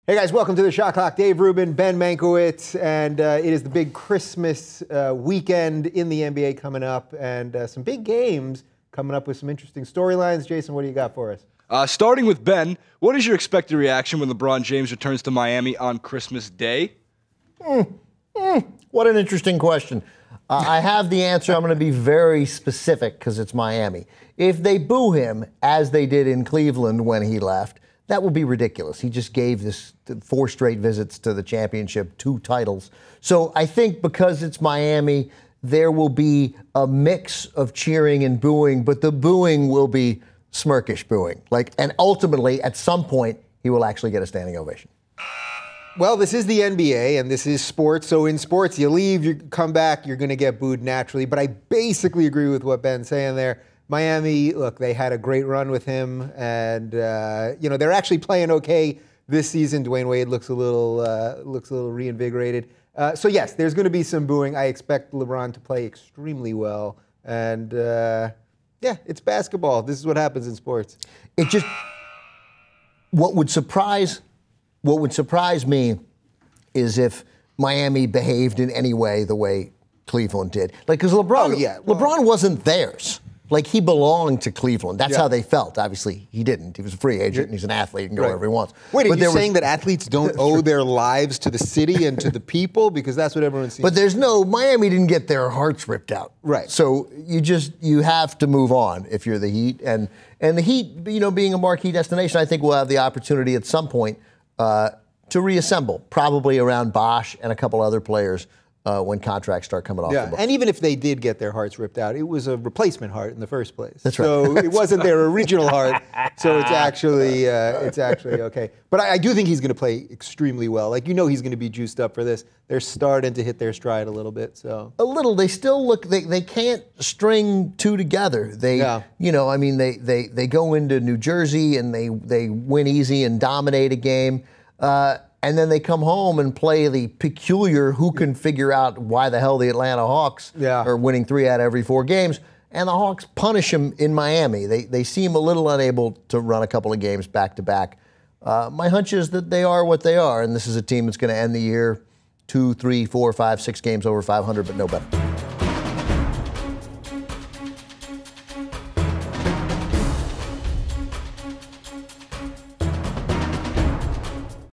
Hey guys, welcome to the Shot Clock. Dave Rubin, Ben Mankiewicz, and it is the big Christmas weekend in the NBA coming up, and some big games coming up with some interesting storylines. Jason, what do you got for us? Starting with Ben, what is your expected reaction when LeBron James returns to Miami on Christmas Day? What an interesting question. I have the answer. I'm going to be very specific because it's Miami. If they boo him, as they did in Cleveland when he left, that would be ridiculous. He just gave this 4 straight visits to the championship, 2 titles. So I think because it's Miami, there will be a mix of cheering and booing, but the booing will be smirkish booing. And ultimately, at some point, he will actually get a standing ovation. Well, this is the NBA, and this is sports. So in sports, you leave, you come back, you're going to get booed naturally. But I basically agree with what Ben's saying there. Miami, look, they had a great run with him, and they're actually playing okay this season. Dwayne Wade looks a little reinvigorated. So yes, there's going to be some booing. I expect LeBron to play extremely well, and it's basketball. This is what happens in sports. What would surprise me is if Miami behaved in any way the way Cleveland did. Because LeBron wasn't theirs. He belonged to Cleveland. That's how they felt. Obviously, he didn't. He was a free agent, and he's an athlete. He can go wherever he wants. Wait, are you saying that athletes don't owe their lives to the city and to the people? Because that's what everyone sees. But Miami didn't get their hearts ripped out. Right. So you have to move on if you're the Heat. And the Heat, being a marquee destination, I think we'll have the opportunity at some point to reassemble, probably around Bosh and a couple other players when contracts start coming off the books. And even if they did get their hearts ripped out, it was a replacement heart in the first place. That's right. So it wasn't their original heart. So it's actually okay. But I do think he's going to play extremely well. He's going to be juiced up for this. They're starting to hit their stride a little bit. So a little. They still look. They can't string 2 together. They go into New Jersey and they win easy and dominate a game. And then they come home and play the peculiar who can figure out why the hell the Atlanta Hawks are winning 3 out of every 4 games. And the Hawks punish them in Miami. They seem a little unable to run a couple of games back to back. My hunch is that they are what they are, and this is a team that's going to end the year 2, 3, 4, 5, 6 games over 500, but no better.